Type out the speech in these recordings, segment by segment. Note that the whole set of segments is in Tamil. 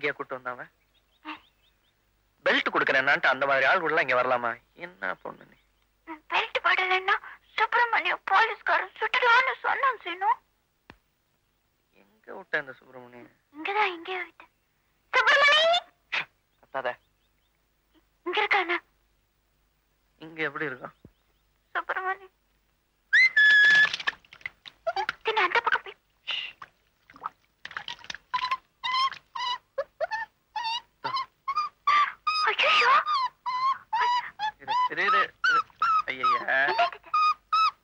இங்கே கூட்டு வந்தாம பெல்ட் கொடுக்கறேன்னான்ட்டு அந்த மாதிரி ஆள் கூட இங்க வரலாமா? என்ன பொண்ணு நீ? பெல்ட் போடலன்னா சுப்பிரமணியம் போலீஸ்காரன் சுட்டுடுவான்னு சொன்னான் சீனு. எங்க விட்ட இந்த சுப்பிரமணியம்? இங்கதான் இங்கே விட்டேன். சுப்பிரமணி கத்தாத. இங்க இருக்கானா? இங்க எப்படி இருக்கான் சுப்பிரமணி? அந்த பக்கம் போய்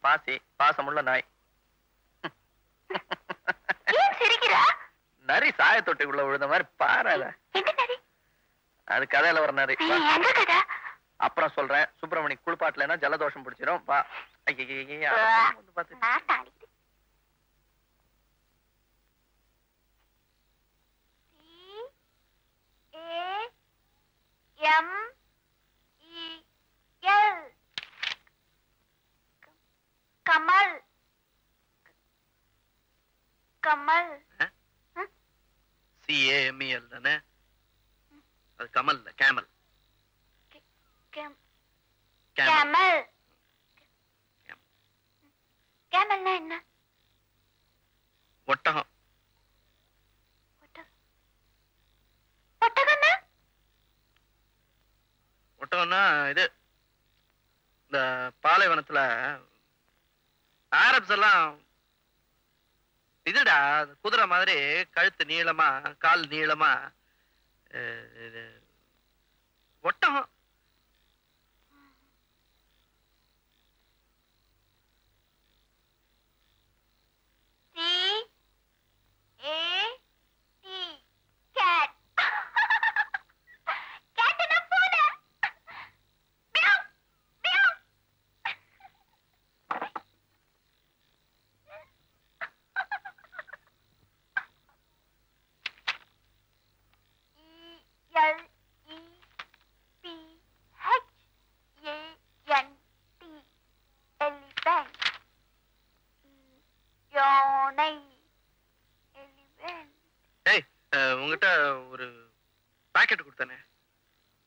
பாசி பாசமுள்ள நாய். நரி சாய தொட்டிக்குள்ள விழுந்த மாதிரி பாராத. அது கதையில வர நரி. அப்புறம் சொல்றேன். சுப்பிரமணி குளிப்பாட்டலன்னா ஜலதோஷம் பிடிச்சிரும். பா. கமல். கமல். CAMEL தானே? அது கமல் இல்ல, கேமல். கேமல். கேமல்னா என்ன? ஒட்டகம். ஒட்டகம்னா? ஒட்டகம்னா இது இந்த பாலைவனத்துல ஆரப்ஸ் எல்லாம் இதுடா குதிரை மாதிரி கழுத்து நீளமா கால் நீளமா ஒட்டகம். உங்ககிட்ட ஒரு பாக்கெட் கொடுத்தானே?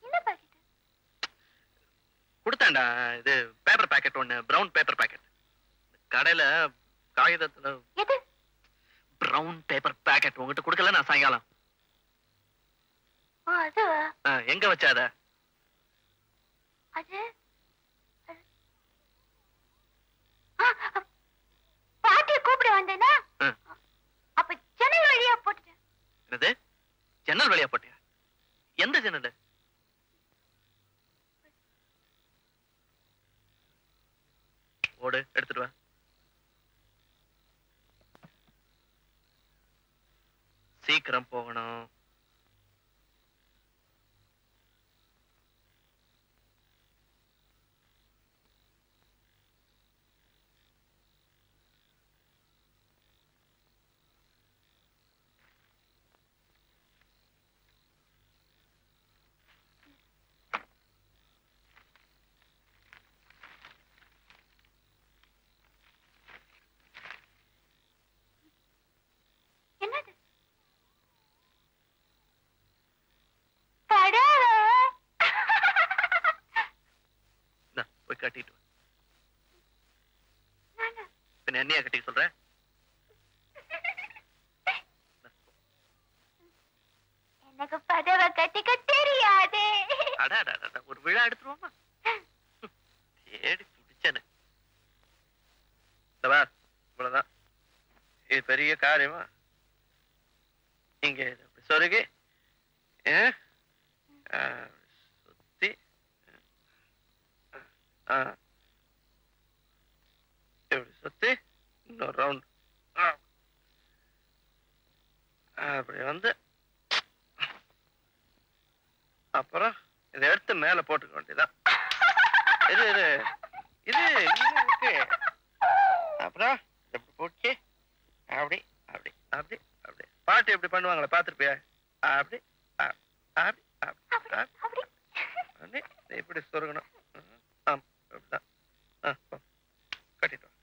என்ன பாக்கெட்? கொடுத்தாண்டா. இது பேப்பர் பாக்கெட் ஒண்ணு, பிரவுன் பேப்பர் பாக்கெட். கடையில காகிதத்துல எது? பிரவுன் பேப்பர் பாக்கெட் உங்ககிட்ட கொடுக்கல நான் சாயங்காலம். அதுவா? எங்க வச்சாத? அது பாட்டியை கூப்பிட வந்தேனா அப்ப ஜன்னல் வழியா போட்டுட்டேன். என்னது? ஜன்னல் வழியா போட்டியா? எந்த ஜன்னல்? ஓடு எடுத்துட்டு வா. சீக்கிரம் போகணும். என்னது? போய் கட்டிட்டு பின்ன என்னையா கட்டி சொல்ற? எனக்கு பதவை கட்டிக்க தெரியாது. ஒரு விழா எடுத்துருவோமா? தேடி துடிச்சனு. இவ்வளவுதான். இது பெரிய காரியமா? இங்க சொருகி சுத்தி இப்படி சுத்தி இன்னொரு ரவுண்ட் அப்படி வந்து அப்புறம் இதை எடுத்து மேல போட்டுக்க வேண்டியதான். இது இது இது இருக்கு. அப்புறம் எப்படி போச்சு? அப்படி அப்படி அப்படி அப்படி பாட்டு எப்படி பண்ணுவாங்களே பாத்துருப்பியா? அப்படி அப்படி அப்படி அப்படி இப்படி சொருகணும். ஆமா அப்படிதான். கட்டிட்டு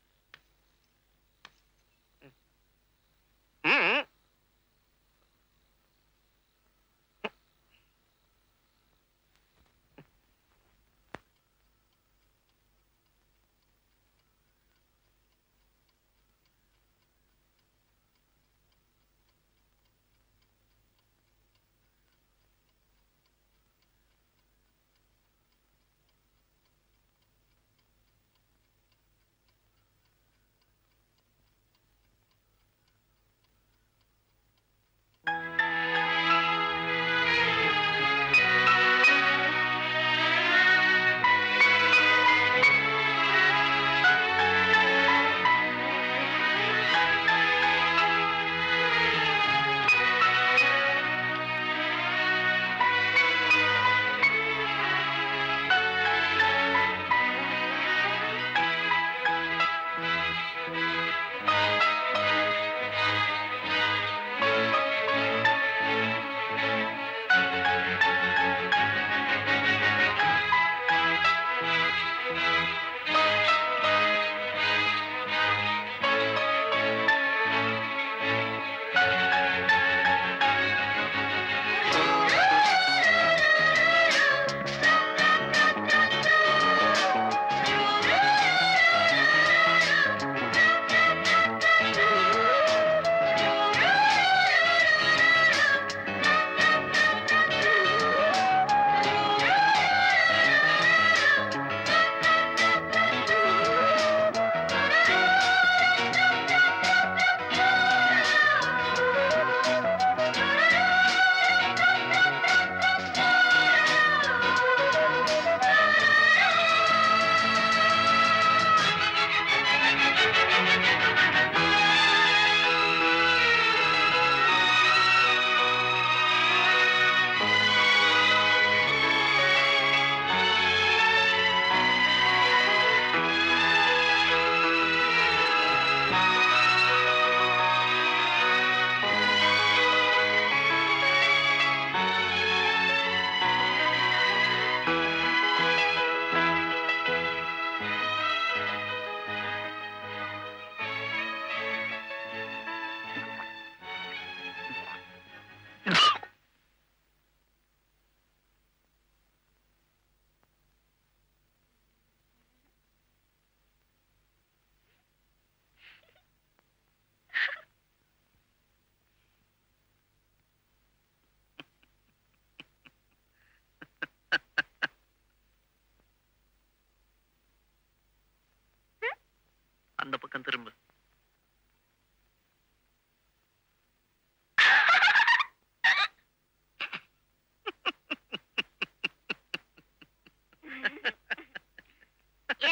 பக்கம் திரும்ப.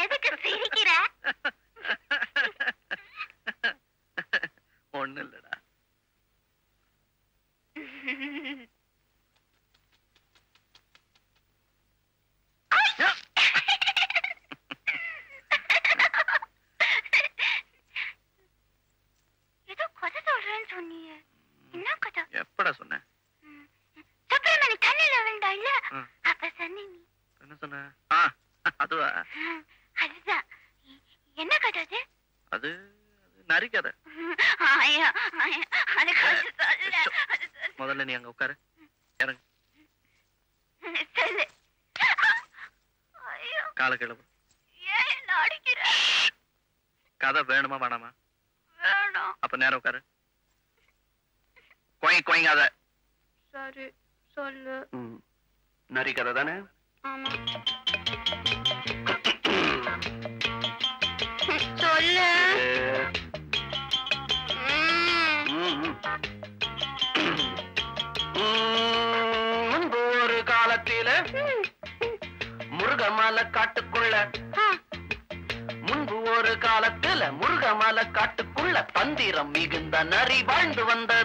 எதுக்கு சிரிக்கிற? ஒண்ணு இல்லடா. ஏதோ கதை சொல்றேன்னு சொன்னீங்க. என்ன கதை? எப்படா சொன்னேன்? சுப்பிரமணி தண்ணில விழுந்தா இல்ல, அப்ப சொன்னீங்க. என்ன சொன்ன? அதுவா? அதுதான். என்ன கதை அது? அது நரி கதை. முதல்ல நீ அங்க உட்காரு. இறங்கு. கால கிளம்பு. கதை வேணுமா வேணாமா? வேணும். அப்ப நேரம் உட்காரு. கோயங்காத. சரி சொல்லு. நரி கதை தானே? ஆமா. சொல்லு. முன்பு ஒரு காலத்தில முருகமலை காட்டுக்குள்ள, முன்பு ஒரு காலத்துல முருகமலை காட்டுக்குள்ள தந்திரம் மிகுந்த நரி வாழ்ந்து வந்தது.